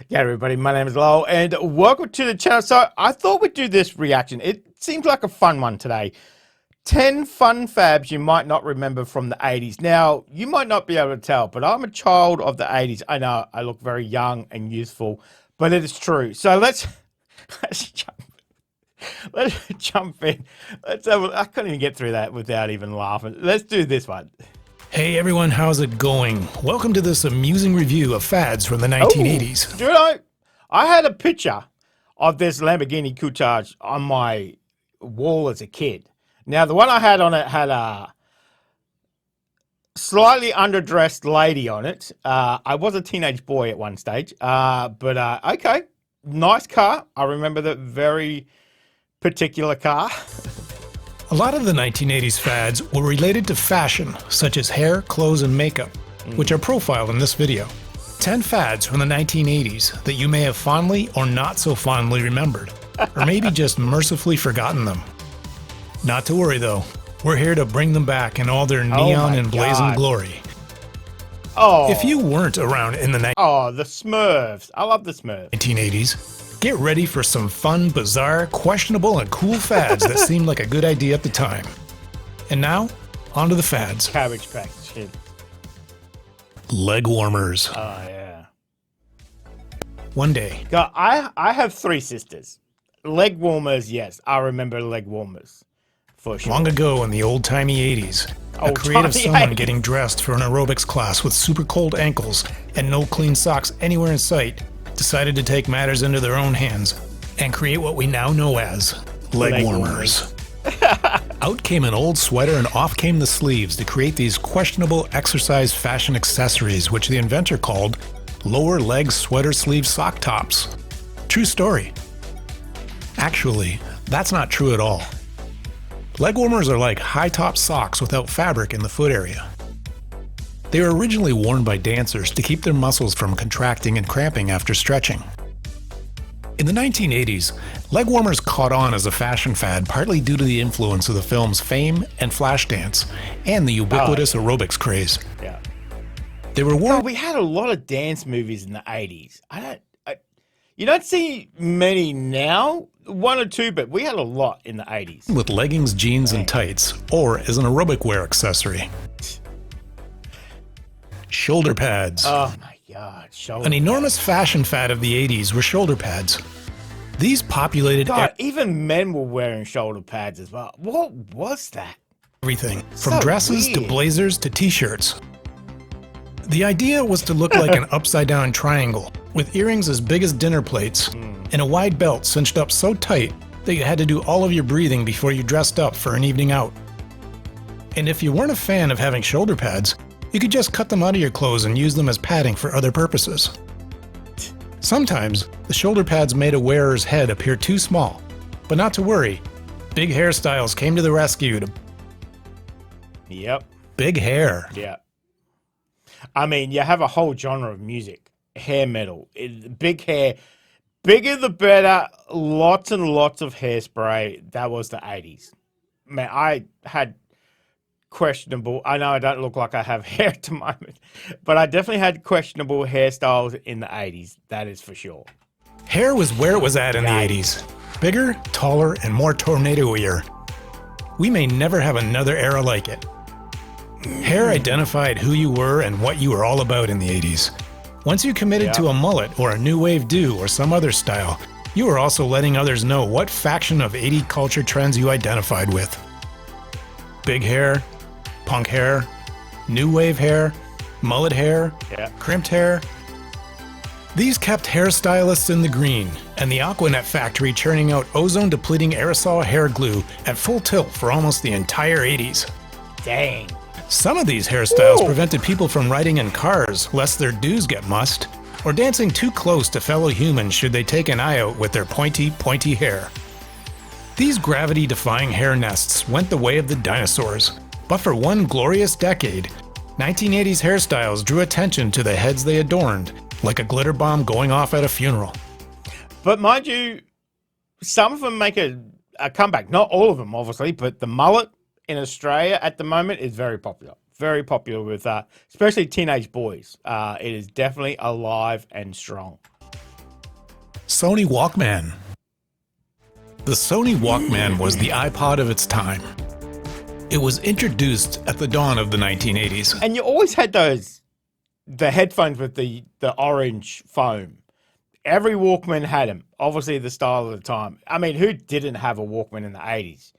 Yeah, everybody, my name is Lowell, and welcome to the channel. So I thought we'd do this reaction. It seems like a fun one today. 10 fun fabs you might not remember from the 80s. Now, you might not be able to tell, but I'm a child of the 80s. I know I look very young and youthful, but it is true. So let's jump, let's jump in. I couldn't even get through that without even laughing. Let's do this one. Hey everyone, how's it going? Welcome to this amusing review of fads from the 1980s. Oh, I had a picture of this Lamborghini Countach on my wall as a kid. Now, the one I had on it had a slightly underdressed lady on it. I was a teenage boy at one stage, but okay, nice car. I remember that very particular car. A lot of the 1980s fads were related to fashion, such as hair, clothes, and makeup, which are profiled in this video. 10 fads from the 1980s that you may have fondly or not so fondly remembered, or maybe just mercifully forgotten them. Not to worry though, we're here to bring them back in all their neon and blazing glory. Oh, if you weren't around in the the Smurfs. I love the Smurfs. 1980s, get ready for some fun, bizarre, questionable, and cool fads that seemed like a good idea at the time. And now, on to the fads. Cabbage Patch Kids. Leg warmers. Oh, yeah. One day, God, I have 3 sisters. Leg warmers, yes. I remember leg warmers. For sure. long ago in the old-timey 80s, a creative someone getting dressed for an aerobics class with super cold ankles and no clean socks anywhere in sight decided to take matters into their own hands and create what we now know as leg warmers. Out came an old sweater and off came the sleeves to create these questionable exercise fashion accessories, which the inventor called lower leg sweater sleeve sock tops. True story. Actually, that's not true at all. Leg warmers are like high-top socks without fabric in the foot area. They were originally worn by dancers to keep their muscles from contracting and cramping after stretching. In the 1980s, leg warmers caught on as a fashion fad partly due to the influence of the films Fame and Flashdance and the ubiquitous aerobics craze. Yeah. They were worn. We had a lot of dance movies in the 80s. You don't see many now, 1 or 2, but we had a lot in the 80s. With leggings, jeans, and tights, or as an aerobic wear accessory. Shoulder pads. Oh my God, shoulder An enormous pads. fashion fad of the 80s were shoulder pads. These populated even men were wearing shoulder pads as well. What was that? everything, from So dresses to weird. blazers to t-shirts. The idea was to look like an upside-down triangle, with earrings as big as dinner plates, and a wide belt cinched up so tight that you had to do all of your breathing before you dressed up for an evening out. And if you weren't a fan of having shoulder pads, you could just cut them out of your clothes and use them as padding for other purposes. Sometimes, the shoulder pads made a wearer's head appear too small, but not to worry, big hairstyles came to the rescue to Yep. big hair. Yeah. I mean, you have a whole genre of music, hair metal, big hair, bigger the better, lots and lots of hairspray. That was the 80s. Man, I had questionable, I know I don't look like I have hair at the moment, but I definitely had questionable hairstyles in the 80s. That is for sure. Hair was where it was at in the 80s. Bigger, taller, and more tornado-ier. We may never have another era like it. Hair identified who you were and what you were all about in the 80s. Once you committed to a mullet or a new wave do or some other style, you were also letting others know what faction of 80 culture trends you identified with. Big hair, punk hair, new wave hair, mullet hair, crimped hair. These kept hairstylists in the green, and the Aquanet factory churning out ozone-depleting aerosol hair glue at full tilt for almost the entire 80s. Dang. Some of these hairstyles prevented people from riding in cars lest their dues get mussed, or dancing too close to fellow humans should they take an eye out with their pointy, pointy hair. These gravity-defying hair nests went the way of the dinosaurs, but for one glorious decade, 1980s hairstyles drew attention to the heads they adorned, like a glitter bomb going off at a funeral. But mind you, some of them make a comeback. Not all of them, obviously, but the mullet in Australia at the moment is very popular. Very popular with especially teenage boys. It is definitely alive and strong. Sony Walkman. The Sony Walkman was the iPod of its time. It was introduced at the dawn of the 1980s. And you always had the headphones with the orange foam. Every Walkman had them. Obviously, the style of the time. I mean, who didn't have a Walkman in the 80s?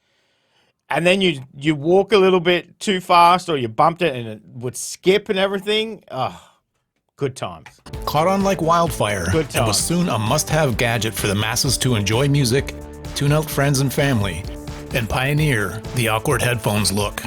And then you walk a little bit too fast or you bumped it and it would skip and everything. Oh, good times. Caught on like wildfire Good and was times. soon a must-have gadget for the masses to enjoy music, tune out friends and family, and pioneer the awkward headphones look.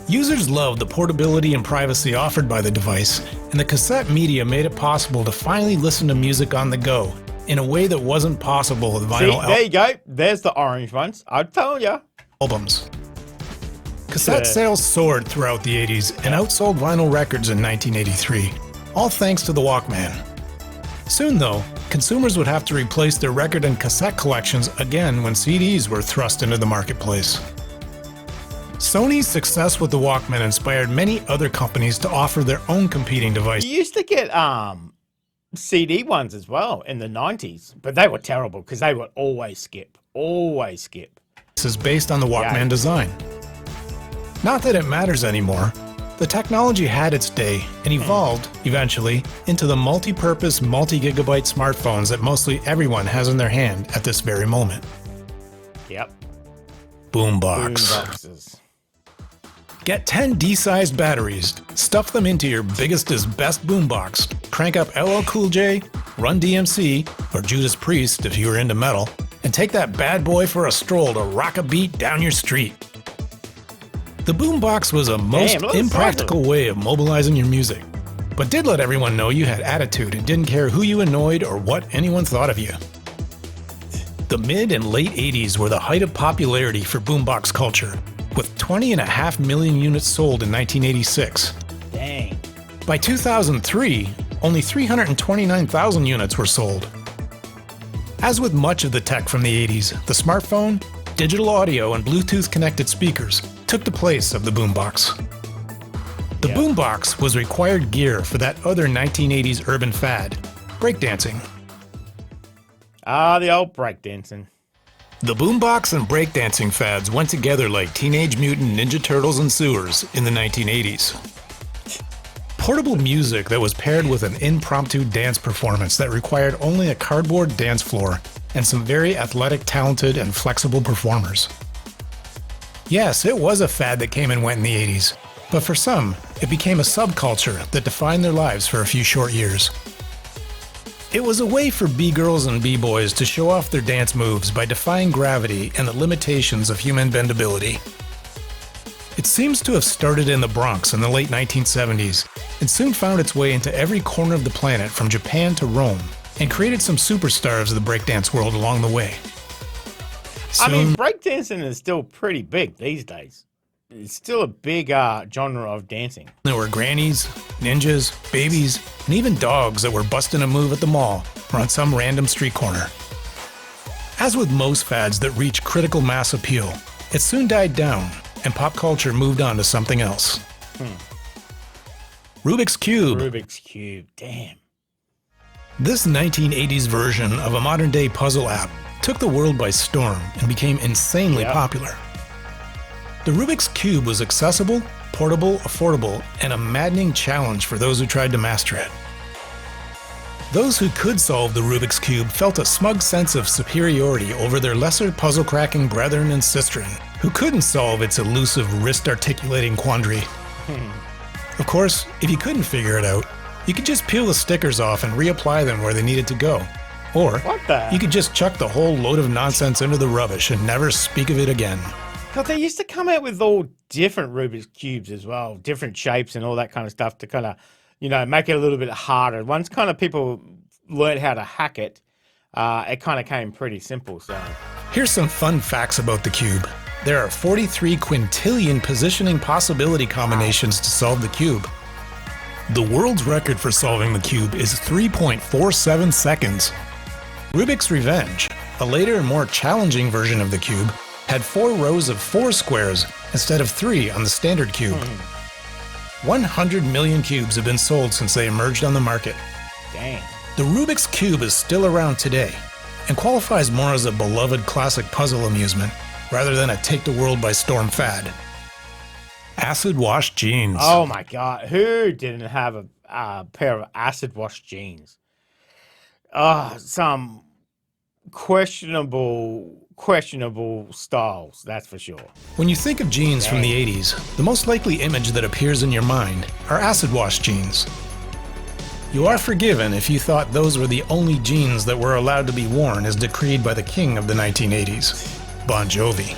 Users loved the portability and privacy offered by the device, and the cassette media made it possible to finally listen to music on the go in a way that wasn't possible with See, vinyl there you go. There's the orange ones. I told you. albums. Cassette Yeah. sales soared throughout the 80s and outsold vinyl records in 1983, all thanks to the Walkman. Soon, though, consumers would have to replace their record and cassette collections again when CDs were thrust into the marketplace. Sony's success with the Walkman inspired many other companies to offer their own competing devices. You used to get CD ones as well in the 90s, but they were terrible because they would always skip. Always skip. Is based on the Walkman Yeah. design. Not that it matters anymore. The technology had its day and evolved, eventually, into the multi-purpose, multi-gigabyte smartphones that mostly everyone has in their hand at this very moment. Yep. Boombox. Boomboxes. Get 10 D-sized batteries, stuff them into your biggest is best boombox, crank up LL Cool J, Run DMC, or Judas Priest if you were into metal, and take that bad boy for a stroll to rock a beat down your street. The boombox was a most look at the impractical way of mobilizing your music, but did let everyone know you had attitude and didn't care who you annoyed or what anyone thought of you. The mid and late 80s were the height of popularity for boombox culture, with 20.5 million units sold in 1986. Dang. By 2003, only 329,000 units were sold. As with much of the tech from the 80s, the smartphone, digital audio, and Bluetooth-connected speakers took the place of the boombox. The Yeah. boombox was required gear for that other 1980s urban fad, breakdancing. Ah, the old breakdancing. The boombox and breakdancing fads went together like Teenage Mutant Ninja Turtles and sewers in the 1980s. Portable music that was paired with an impromptu dance performance that required only a cardboard dance floor and some very athletic, talented, and flexible performers. Yes, it was a fad that came and went in the 80s, but for some, it became a subculture that defined their lives for a few short years. It was a way for B-girls and B-boys to show off their dance moves by defying gravity and the limitations of human bendability. It seems to have started in the Bronx in the late 1970s and soon found its way into every corner of the planet from Japan to Rome and created some superstars of the breakdance world along the way. I mean, Soon, breakdancing is still pretty big these days. It's still a big genre of dancing. there were grannies, ninjas, babies, and even dogs that were busting a move at the mall or on some random street corner. As with most fads that reach critical mass appeal, it soon died down and pop culture moved on to something else. Rubik's Cube. Rubik's Cube, damn. This 1980s version of a modern-day puzzle app took the world by storm and became insanely Yep. popular. The Rubik's Cube was accessible, portable, affordable, and a maddening challenge for those who tried to master it. Those who could solve the Rubik's Cube felt a smug sense of superiority over their lesser puzzle-cracking brethren and sistren, who couldn't solve its elusive wrist-articulating quandary. Of course, if you couldn't figure it out, you could just peel the stickers off and reapply them where they needed to go. Or What the? you could just chuck the whole load of nonsense into the rubbish and never speak of it again. God, they used to come out with all different Rubik's Cubes as well, different shapes and all that kind of stuff to kind of, make it a little bit harder. Once kind of people learned how to hack it, it kind of came pretty simple. So, Here's some fun facts about the cube. There are 43 quintillion positioning possibility combinations to solve the cube. The world's record for solving the cube is 3.47 seconds. Rubik's Revenge, a later and more challenging version of the cube, had 4 rows of 4 squares instead of 3 on the standard cube. 100 million cubes have been sold since they emerged on the market. dang. The Rubik's Cube is still around today and qualifies more as a beloved classic puzzle amusement rather than a take-the-world-by-storm fad. Acid wash jeans. Oh my God, who didn't have a pair of acid wash jeans? Some questionable styles, that's for sure. When you think of jeans from the 80s, the most likely image that appears in your mind are acid wash jeans. You are forgiven if you thought those were the only jeans that were allowed to be worn as decreed by the king of the 1980s, Bon Jovi.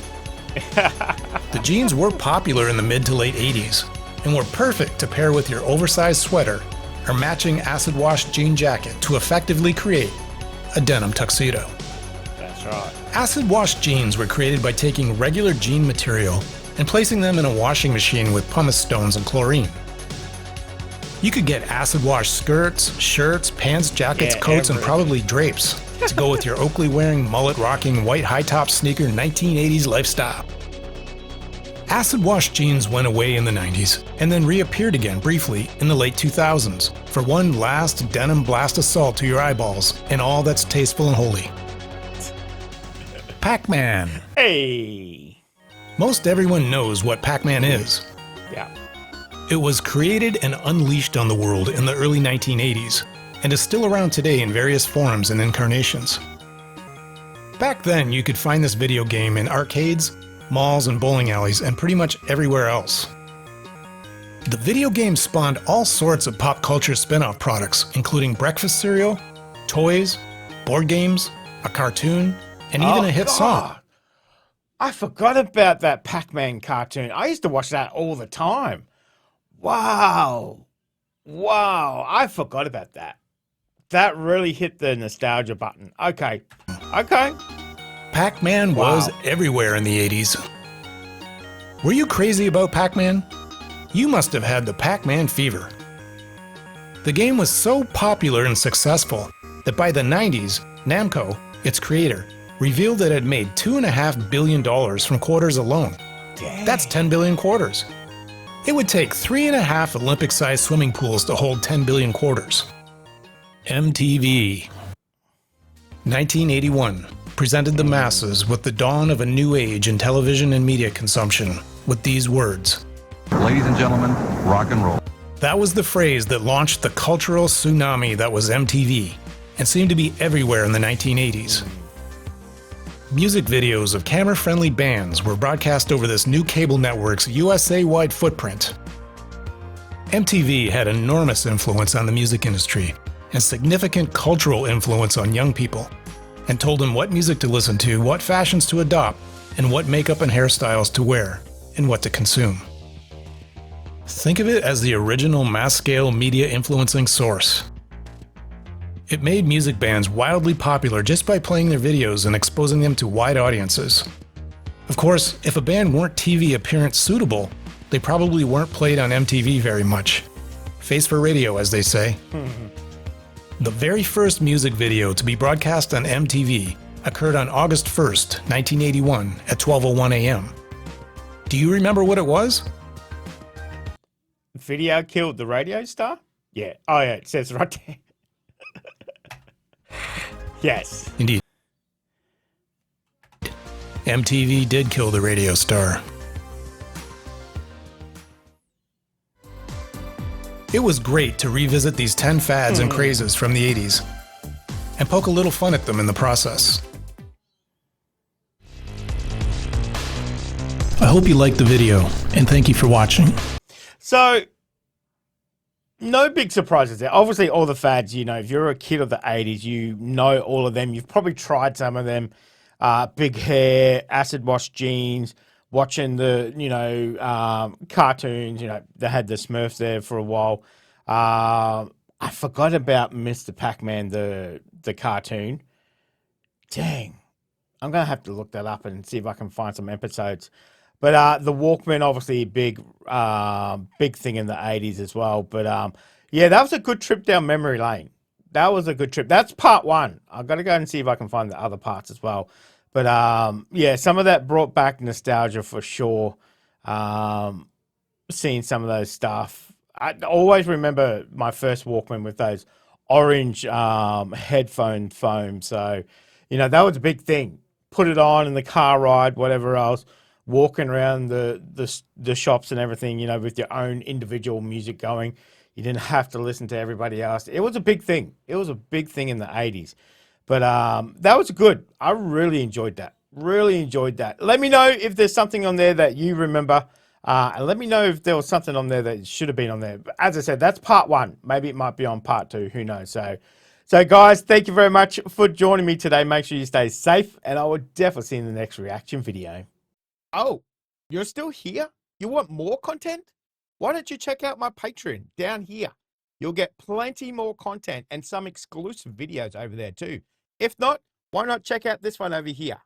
The jeans were popular in the mid to late 80s and were perfect to pair with your oversized sweater or matching acid wash jean jacket to effectively create a denim tuxedo. That's right. Acid wash jeans were created by taking regular jean material and placing them in a washing machine with pumice stones and chlorine. You could get acid wash skirts, shirts, pants, jackets, coats, and probably drapes to go with your Oakley-wearing, mullet-rocking, white high-top sneaker 1980s lifestyle. Acid wash jeans went away in the 90s and then reappeared again briefly in the late 2000s for one last denim blast assault to your eyeballs and all that's tasteful and holy. Pac-Man. Hey. Most everyone knows what Pac-Man is. Yeah. It was created and unleashed on the world in the early 1980s and is still around today in various forms and incarnations. Back then, you could find this video game in arcades, malls, and bowling alleys, and pretty much everywhere else. The video game spawned all sorts of pop culture spin-off products, including breakfast cereal, toys, board games, a cartoon, and even a hit song. I forgot about that Pac-Man cartoon. I used to watch that all the time. Wow. I forgot about that. That really hit the nostalgia button. Okay. Pac-Man was everywhere in the 80s. Were you crazy about Pac-Man? You must have had the Pac-Man fever. The game was so popular and successful that by the 90s, Namco, its creator, revealed that it had made $2.5 billion from quarters alone. Dang. That's 10 billion quarters. It would take 3.5 Olympic-sized swimming pools to hold 10 billion quarters. MTV. 1981 presented the masses with the dawn of a new age in television and media consumption with these words. Ladies and gentlemen, rock and roll. That was the phrase that launched the cultural tsunami that was MTV and seemed to be everywhere in the 1980s. Music videos of camera-friendly bands were broadcast over this new cable network's USA-wide footprint. MTV had enormous influence on the music industry and significant cultural influence on young people, and told them what music to listen to, what fashions to adopt, and what makeup and hairstyles to wear, and what to consume. Think of it as the original mass-scale media influencing source. It made music bands wildly popular just by playing their videos and exposing them to wide audiences. Of course, if a band weren't TV appearance suitable, they probably weren't played on MTV very much. Face for radio, as they say. The very first music video to be broadcast on MTV occurred on August 1st, 1981 at 12:01 a.m. Do you remember what it was? Video killed the radio star? Yeah. Oh, yeah, it says right there. Yes. Indeed. MTV did kill the radio star. It was great to revisit these 10 fads and crazes from the 80s and poke a little fun at them in the process. I hope you liked the video, and thank you for watching. So, no big surprises there. Obviously, all the fads, you know, if you're a kid of the 80s, you know all of them. You've probably tried some of them. Big hair, acid wash jeans, watching the, cartoons. You know, they had the Smurfs there for a while. I forgot about Mr. Pac-Man, the cartoon. Dang. I'm going to have to look that up and see if I can find some episodes. But the Walkman, obviously a big thing in the 80s as well. But yeah, that was a good trip down memory lane. That was a good trip. That's part one. I've got to go and see if I can find the other parts as well. But yeah, some of that brought back nostalgia for sure. Seeing some of those stuff. I always remember my first Walkman with those orange headphone foam. So, you know, that was a big thing. Put it on in the car ride, whatever else, walking around the shops and everything, you know, with your own individual music going. You didn't have to listen to everybody else. It was a big thing. It was a big thing in the 80s. But that was good. I really enjoyed that. Really enjoyed that. Let me know if there's something on there that you remember. And let me know if there was something on there that should have been on there. But as I said, that's part one. Maybe it might be on part two. Who knows? So guys, thank you very much for joining me today. Make sure you stay safe, and I will definitely see you in the next reaction video. Oh, you're still here? You want more content? Why don't you check out my Patreon down here? You'll get plenty more content and some exclusive videos over there too. If not, why not check out this one over here?